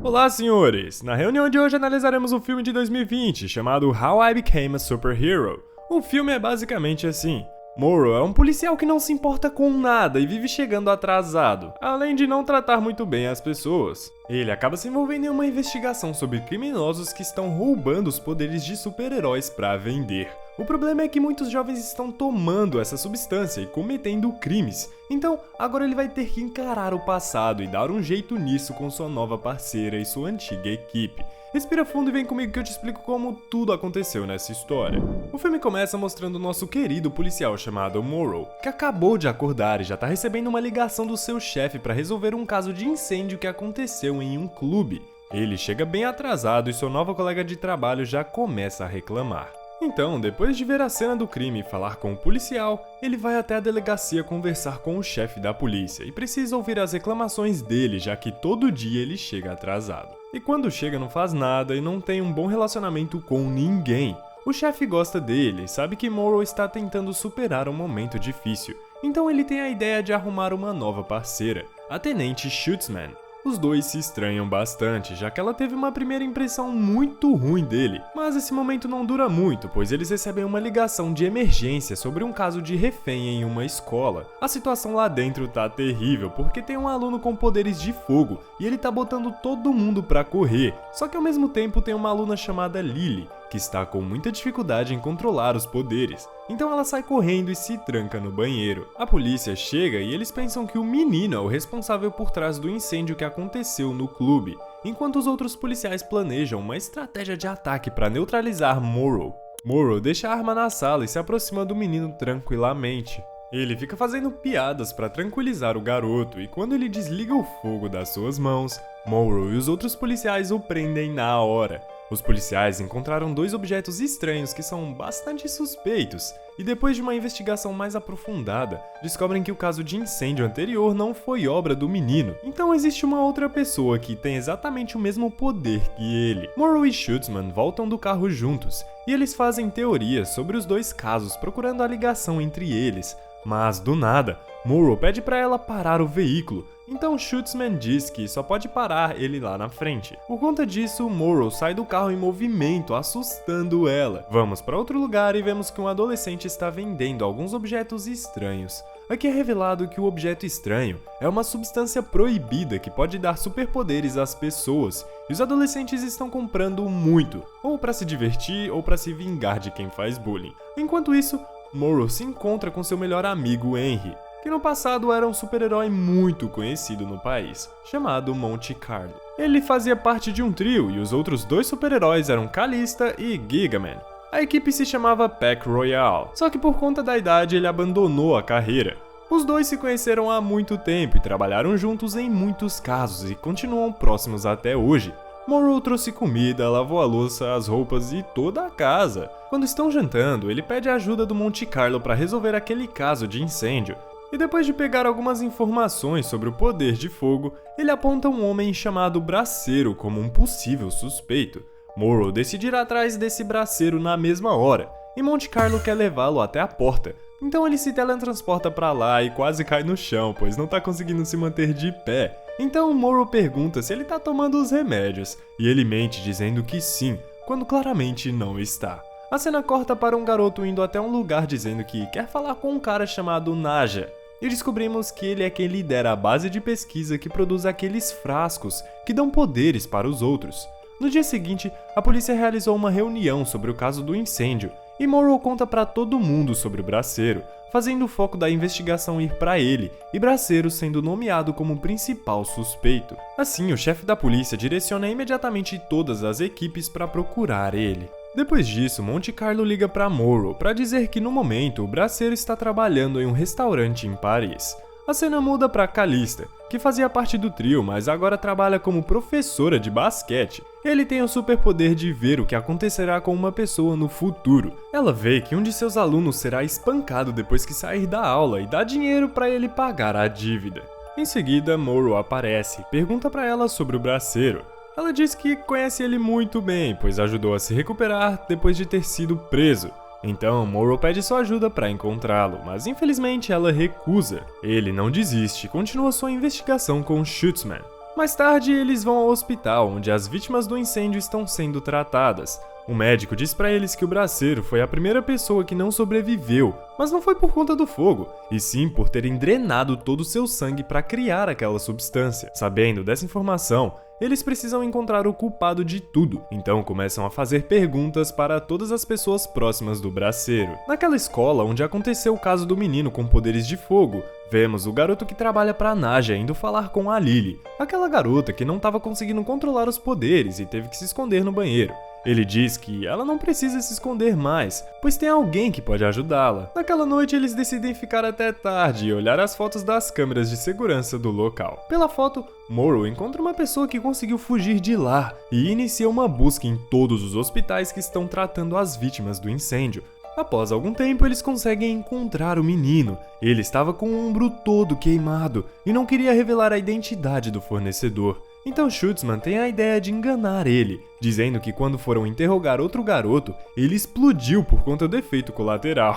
Olá, senhores! Na reunião de hoje analisaremos um filme de 2020 chamado How I Became a Superhero. O filme é basicamente assim. Morrow é um policial que não se importa com nada e vive chegando atrasado, além de não tratar muito bem as pessoas. Ele acaba se envolvendo em uma investigação sobre criminosos que estão roubando os poderes de super-heróis para vender. O problema é que muitos jovens estão tomando essa substância e cometendo crimes, então agora ele vai ter que encarar o passado e dar um jeito nisso com sua nova parceira e sua antiga equipe. Respira fundo e vem comigo que eu te explico como tudo aconteceu nessa história. O filme começa mostrando o nosso querido policial chamado Morrow, que acabou de acordar e já tá recebendo uma ligação do seu chefe para resolver um caso de incêndio que aconteceu em um clube. Ele chega bem atrasado e seu novo colega de trabalho já começa a reclamar. Então, depois de ver a cena do crime e falar com o policial, ele vai até a delegacia conversar com o chefe da polícia e precisa ouvir as reclamações dele, já que todo dia ele chega atrasado. E quando chega não faz nada e não tem um bom relacionamento com ninguém. O chefe gosta dele e sabe que Morrow está tentando superar um momento difícil, então ele tem a ideia de arrumar uma nova parceira, a Tenente Schultzman. Os dois se estranham bastante, já que ela teve uma primeira impressão muito ruim dele. Mas esse momento não dura muito, pois eles recebem uma ligação de emergência sobre um caso de refém em uma escola. A situação lá dentro tá terrível, porque tem um aluno com poderes de fogo e ele tá botando todo mundo pra correr. Só que ao mesmo tempo tem uma aluna chamada Lily, que está com muita dificuldade em controlar os poderes. Então ela sai correndo e se tranca no banheiro. A polícia chega e eles pensam que o menino é o responsável por trás do incêndio que aconteceu no clube, enquanto os outros policiais planejam uma estratégia de ataque para neutralizar Morrow. Morrow deixa a arma na sala e se aproxima do menino tranquilamente. Ele fica fazendo piadas para tranquilizar o garoto e quando ele desliga o fogo das suas mãos, Morrow e os outros policiais o prendem na hora. Os policiais encontraram dois objetos estranhos que são bastante suspeitos, e depois de uma investigação mais aprofundada, descobrem que o caso de incêndio anterior não foi obra do menino. Então existe uma outra pessoa que tem exatamente o mesmo poder que ele. Morrow e Schultzman voltam do carro juntos, e eles fazem teorias sobre os dois casos procurando a ligação entre eles. Mas, do nada, Morrow pede para ela parar o veículo, então Schultzman diz que só pode parar ele lá na frente. Por conta disso, Morrow sai do carro em movimento, assustando ela. Vamos para outro lugar e vemos que um adolescente está vendendo alguns objetos estranhos. Aqui é revelado que o objeto estranho é uma substância proibida que pode dar superpoderes às pessoas, e os adolescentes estão comprando muito, ou para se divertir ou para se vingar de quem faz bullying. Enquanto isso, Morrow se encontra com seu melhor amigo Henry, que no passado era um super-herói muito conhecido no país, chamado Monte Carlo. Ele fazia parte de um trio e os outros dois super-heróis eram Calista e Gigaman. A equipe se chamava Pack Royale, só que por conta da idade ele abandonou a carreira. Os dois se conheceram há muito tempo e trabalharam juntos em muitos casos e continuam próximos até hoje. Morrow trouxe comida, lavou a louça, as roupas e toda a casa. Quando estão jantando, ele pede a ajuda do Monte Carlo para resolver aquele caso de incêndio. E depois de pegar algumas informações sobre o poder de fogo, ele aponta um homem chamado Braceiro como um possível suspeito. Morrow decide ir atrás desse braceiro na mesma hora, e Monte Carlo quer levá-lo até a porta. Então ele se teletransporta para lá e quase cai no chão, pois não tá conseguindo se manter de pé. Então Morrow pergunta se ele tá tomando os remédios, e ele mente dizendo que sim, quando claramente não está. A cena corta para um garoto indo até um lugar dizendo que quer falar com um cara chamado Naja. E descobrimos que ele é quem lidera a base de pesquisa que produz aqueles frascos que dão poderes para os outros. No dia seguinte, a polícia realizou uma reunião sobre o caso do incêndio, e Morrow conta para todo mundo sobre o braceiro, fazendo o foco da investigação ir para ele, e Braceiro sendo nomeado como principal suspeito. Assim, o chefe da polícia direciona imediatamente todas as equipes para procurar ele. Depois disso, Monte Carlo liga para Morrow para dizer que no momento o Braceiro está trabalhando em um restaurante em Paris. A cena muda para Calista, que fazia parte do trio, mas agora trabalha como professora de basquete. Ele tem o superpoder de ver o que acontecerá com uma pessoa no futuro. Ela vê que um de seus alunos será espancado depois que sair da aula e dá dinheiro para ele pagar a dívida. Em seguida, Morrow aparece e pergunta para ela sobre o Braceiro. Ela diz que conhece ele muito bem, pois ajudou a se recuperar depois de ter sido preso. Então, Morrow pede sua ajuda para encontrá-lo, mas infelizmente ela recusa. Ele não desiste e continua sua investigação com Schultzman. Mais tarde, eles vão ao hospital, onde as vítimas do incêndio estão sendo tratadas. O médico diz pra eles que o braceiro foi a primeira pessoa que não sobreviveu, mas não foi por conta do fogo, e sim por terem drenado todo o seu sangue para criar aquela substância. Sabendo dessa informação, eles precisam encontrar o culpado de tudo, então começam a fazer perguntas para todas as pessoas próximas do braceiro. Naquela escola onde aconteceu o caso do menino com poderes de fogo, vemos o garoto que trabalha pra Naja indo falar com a Lily, aquela garota que não estava conseguindo controlar os poderes e teve que se esconder no banheiro. Ele diz que ela não precisa se esconder mais, pois tem alguém que pode ajudá-la. Naquela noite eles decidem ficar até tarde e olhar as fotos das câmeras de segurança do local. Pela foto, Morrow encontra uma pessoa que conseguiu fugir de lá e inicia uma busca em todos os hospitais que estão tratando as vítimas do incêndio. Após algum tempo, eles conseguem encontrar o menino. Ele estava com o ombro todo queimado e não queria revelar a identidade do fornecedor. Então Schutzman tem a ideia de enganar ele, dizendo que quando foram interrogar outro garoto, ele explodiu por conta do efeito colateral.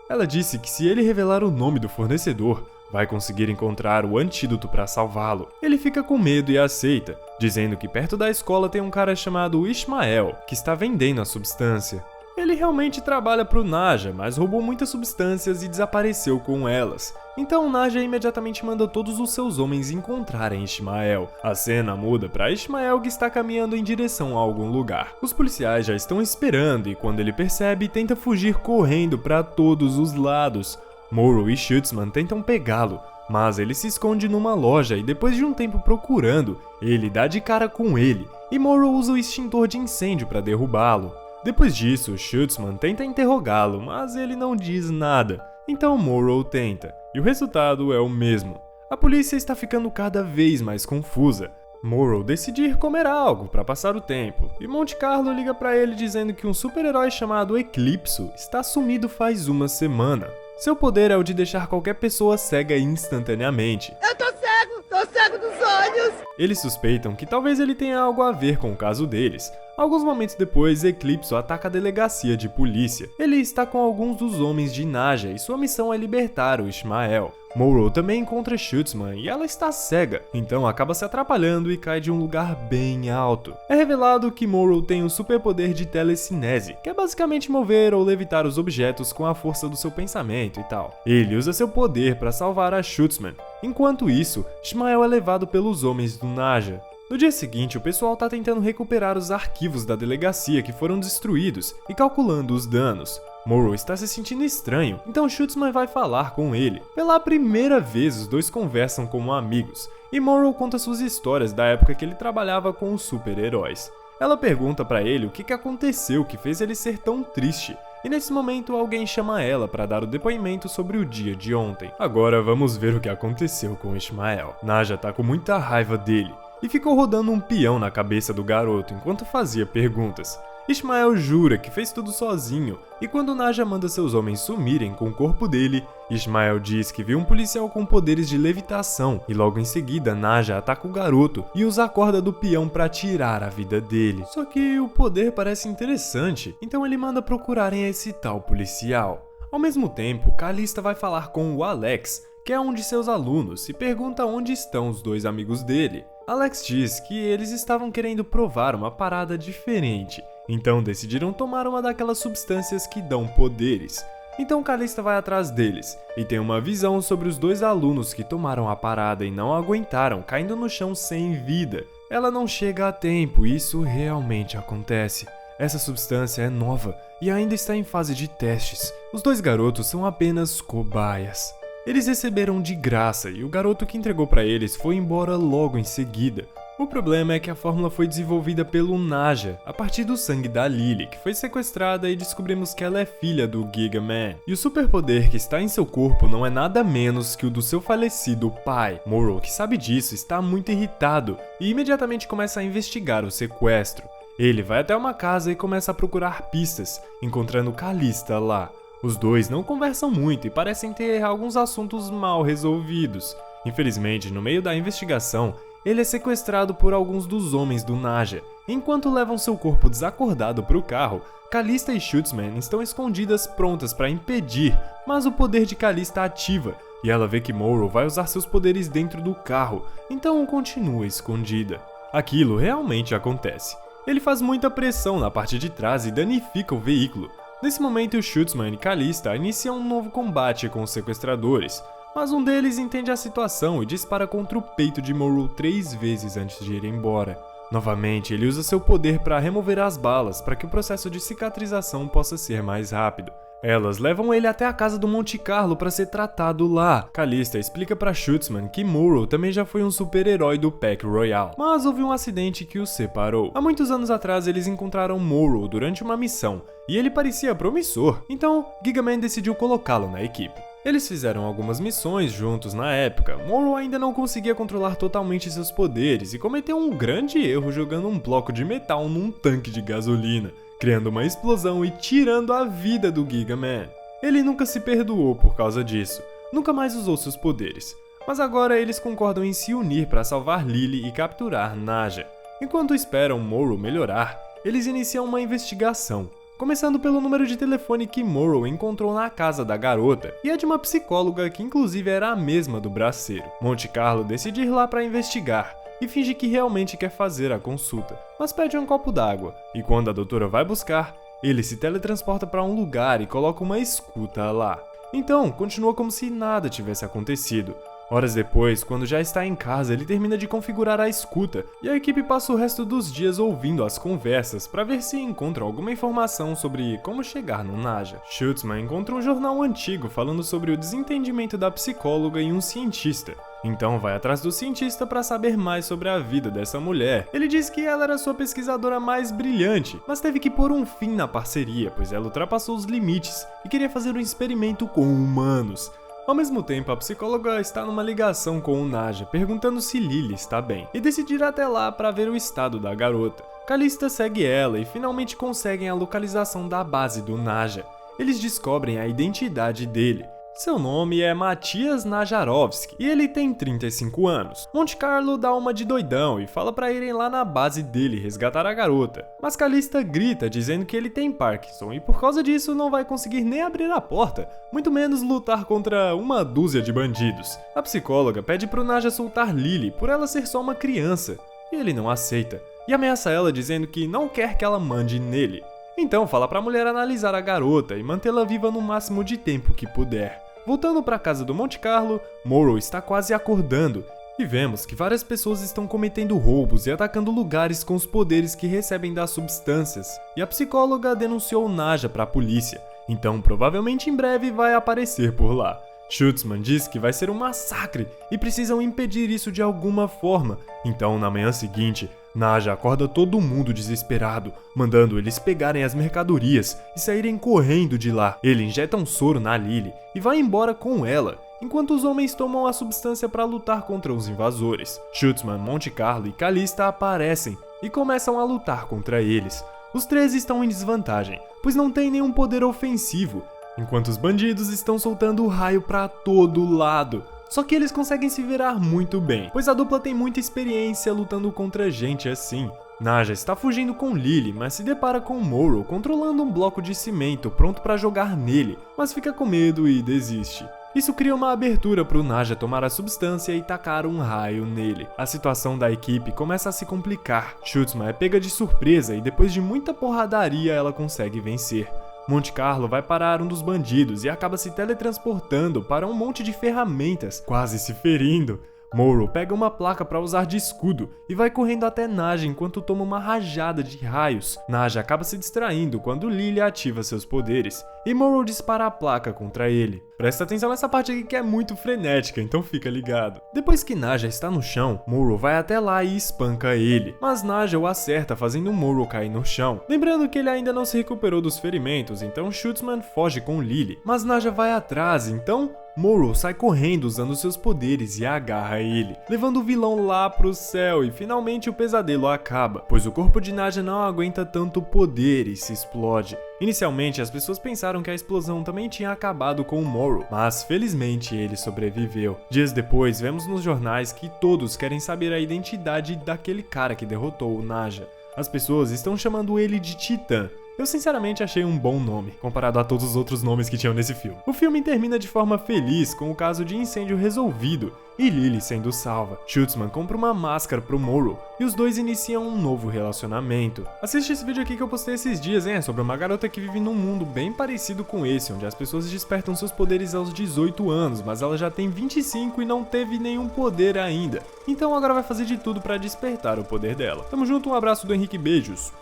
Ela disse que se ele revelar o nome do fornecedor, vai conseguir encontrar o antídoto para salvá-lo. Ele fica com medo e aceita, dizendo que perto da escola tem um cara chamado Ishmael, que está vendendo a substância. Ele realmente trabalha pro Naja, mas roubou muitas substâncias e desapareceu com elas. Então Naja imediatamente manda todos os seus homens encontrarem Ishmael. A cena muda para Ishmael que está caminhando em direção a algum lugar. Os policiais já estão esperando e quando ele percebe, tenta fugir correndo para todos os lados. Morrow e Schutzman tentam pegá-lo, mas ele se esconde numa loja e depois de um tempo procurando, ele dá de cara com ele e Morrow usa o extintor de incêndio para derrubá-lo. Depois disso, Schutzman tenta interrogá-lo, mas ele não diz nada, então Morrow tenta, e o resultado é o mesmo. A polícia está ficando cada vez mais confusa. Morrow decide ir comer algo para passar o tempo, e Monte Carlo liga para ele dizendo que um super-herói chamado Eclipso está sumido faz uma semana. Seu poder é o de deixar qualquer pessoa cega instantaneamente. Eu tô cego dos olhos! Eles suspeitam que talvez ele tenha algo a ver com o caso deles. Alguns momentos depois, Eclipso ataca a delegacia de polícia. Ele está com alguns dos homens de Naja e sua missão é libertar o Ishmael. Morrow também encontra Schutzman e ela está cega, então acaba se atrapalhando e cai de um lugar bem alto. É revelado que Morrow tem o superpoder de telecinese, que é basicamente mover ou levitar os objetos com a força do seu pensamento e tal. Ele usa seu poder para salvar a Schutzman. Enquanto isso, Ishmael é levado pelos homens do Naja. No dia seguinte, o pessoal está tentando recuperar os arquivos da delegacia que foram destruídos e calculando os danos. Morrow está se sentindo estranho, então Schutzman vai falar com ele. Pela primeira vez, os dois conversam como amigos, e Morrow conta suas histórias da época que ele trabalhava com os super-heróis. Ela pergunta para ele o que aconteceu que fez ele ser tão triste, e nesse momento alguém chama ela para dar o depoimento sobre o dia de ontem. Agora vamos ver o que aconteceu com Ishmael. Naja tá com muita raiva dele, e ficou rodando um peão na cabeça do garoto enquanto fazia perguntas. Ishmael jura que fez tudo sozinho, e quando Naja manda seus homens sumirem com o corpo dele, Ishmael diz que viu um policial com poderes de levitação, e logo em seguida Naja ataca o garoto e usa a corda do peão para tirar a vida dele. Só que o poder parece interessante, então ele manda procurarem esse tal policial. Ao mesmo tempo, Calista vai falar com o Alex, que é um de seus alunos, e pergunta onde estão os dois amigos dele. Alex diz que eles estavam querendo provar uma parada diferente, então decidiram tomar uma daquelas substâncias que dão poderes. Então Calista vai atrás deles, e tem uma visão sobre os dois alunos que tomaram a parada e não aguentaram, caindo no chão sem vida. Ela não chega a tempo, e isso realmente acontece. Essa substância é nova e ainda está em fase de testes. Os dois garotos são apenas cobaias. Eles receberam de graça e o garoto que entregou para eles foi embora logo em seguida. O problema é que a fórmula foi desenvolvida pelo Naja, a partir do sangue da Lily, que foi sequestrada e descobrimos que ela é filha do Giga Man. E o superpoder que está em seu corpo não é nada menos que o do seu falecido pai. Morrow, que sabe disso, está muito irritado e imediatamente começa a investigar o sequestro. Ele vai até uma casa e começa a procurar pistas, encontrando Calista lá. Os dois não conversam muito e parecem ter alguns assuntos mal resolvidos. Infelizmente, no meio da investigação, ele é sequestrado por alguns dos homens do Naja. Enquanto levam seu corpo desacordado para o carro, Calista e Schultzman estão escondidas prontas para impedir, mas o poder de Calista ativa, e ela vê que Morrow vai usar seus poderes dentro do carro, então continua escondida. Aquilo realmente acontece. Ele faz muita pressão na parte de trás e danifica o veículo. Nesse momento, Schultzman e Calista iniciam um novo combate com os sequestradores, mas um deles entende a situação e dispara contra o peito de Morrow 3 vezes antes de ir embora. Novamente, ele usa seu poder para remover as balas para que o processo de cicatrização possa ser mais rápido. Elas levam ele até a casa do Monte Carlo para ser tratado lá. Calista explica para Schultzman que Morrow também já foi um super-herói do Pack Royal, mas houve um acidente que os separou. Há muitos anos atrás eles encontraram Morrow durante uma missão, e ele parecia promissor, então Giga Man decidiu colocá-lo na equipe. Eles fizeram algumas missões juntos na época. Morrow ainda não conseguia controlar totalmente seus poderes e cometeu um grande erro jogando um bloco de metal num tanque de gasolina, criando uma explosão e tirando a vida do Giga Man. Ele nunca se perdoou por causa disso, nunca mais usou seus poderes, mas agora eles concordam em se unir para salvar Lily e capturar Naja. Enquanto esperam Morrow melhorar, eles iniciam uma investigação, começando pelo número de telefone que Morrow encontrou na casa da garota, e é de uma psicóloga que inclusive era a mesma do braceiro. Monte Carlo decide ir lá para investigar, e finge que realmente quer fazer a consulta, mas pede um copo d'água, e quando a doutora vai buscar, ele se teletransporta para um lugar e coloca uma escuta lá. Então, continua como se nada tivesse acontecido. Horas depois, quando já está em casa, ele termina de configurar a escuta, e a equipe passa o resto dos dias ouvindo as conversas para ver se encontra alguma informação sobre como chegar no Naja. Schultzman encontra um jornal antigo falando sobre o desentendimento da psicóloga e um cientista. Então vai atrás do cientista para saber mais sobre a vida dessa mulher. Ele diz que ela era sua pesquisadora mais brilhante, mas teve que pôr um fim na parceria, pois ela ultrapassou os limites e queria fazer um experimento com humanos. Ao mesmo tempo, a psicóloga está numa ligação com o Naja, perguntando se Lily está bem, e decide ir até lá para ver o estado da garota. Calista segue ela e finalmente conseguem a localização da base do Naja. Eles descobrem a identidade dele. Seu nome é Matias Najarovski e ele tem 35 anos. Monte Carlo dá uma de doidão e fala pra irem lá na base dele resgatar a garota. Mas Calista grita dizendo que ele tem Parkinson e por causa disso não vai conseguir nem abrir a porta, muito menos lutar contra uma dúzia de bandidos. A psicóloga pede pro Naja soltar Lily por ela ser só uma criança, e ele não aceita, e ameaça ela dizendo que não quer que ela mande nele. Então fala pra mulher analisar a garota e mantê-la viva no máximo de tempo que puder. Voltando para a casa do Monte Carlo, Morrow está quase acordando e vemos que várias pessoas estão cometendo roubos e atacando lugares com os poderes que recebem das substâncias, e a psicóloga denunciou Naja para a polícia, então provavelmente em breve vai aparecer por lá. Schultzman diz que vai ser um massacre e precisam impedir isso de alguma forma, então na manhã seguinte, Naja acorda todo mundo desesperado, mandando eles pegarem as mercadorias e saírem correndo de lá. Ele injeta um soro na Lily e vai embora com ela, enquanto os homens tomam a substância para lutar contra os invasores. Schultzman, Monte Carlo e Calista aparecem e começam a lutar contra eles. Os três estão em desvantagem, pois não têm nenhum poder ofensivo, enquanto os bandidos estão soltando raio para todo lado. Só que eles conseguem se virar muito bem, pois a dupla tem muita experiência lutando contra gente assim. Naja está fugindo com Lily, mas se depara com Morrow controlando um bloco de cimento pronto para jogar nele, mas fica com medo e desiste. Isso cria uma abertura para o Naja tomar a substância e tacar um raio nele. A situação da equipe começa a se complicar. Schultzman é pega de surpresa e depois de muita porradaria ela consegue vencer. Monte Carlo vai parar um dos bandidos e acaba se teletransportando para um monte de ferramentas, quase se ferindo. Morrow pega uma placa para usar de escudo e vai correndo até Naja enquanto toma uma rajada de raios. Naja acaba se distraindo quando Lily ativa seus poderes e Morrow dispara a placa contra ele. Presta atenção nessa parte aqui que é muito frenética, então fica ligado. Depois que Naja está no chão, Morrow vai até lá e espanca ele, mas Naja o acerta fazendo Morrow cair no chão. Lembrando que ele ainda não se recuperou dos ferimentos, então Schultzman foge com Lily, mas Naja vai atrás, então Morrow sai correndo usando seus poderes e agarra ele, levando o vilão lá pro céu e finalmente o pesadelo acaba, pois o corpo de Nadja não aguenta tanto poder e se explode. Inicialmente, as pessoas pensaram que a explosão também tinha acabado com o Morrow, mas felizmente ele sobreviveu. Dias depois, vemos nos jornais que todos querem saber a identidade daquele cara que derrotou o Nadja. As pessoas estão chamando ele de Titã. Eu sinceramente achei um bom nome, comparado a todos os outros nomes que tinham nesse filme. O filme termina de forma feliz, com o caso de incêndio resolvido, e Lily sendo salva. Schultzman compra uma máscara pro Morrow, e os dois iniciam um novo relacionamento. Assiste esse vídeo aqui que eu postei esses dias, hein? É sobre uma garota que vive num mundo bem parecido com esse, onde as pessoas despertam seus poderes aos 18 anos, mas ela já tem 25 e não teve nenhum poder ainda. Então agora vai fazer de tudo pra despertar o poder dela. Tamo junto, um abraço do Henrique, beijos!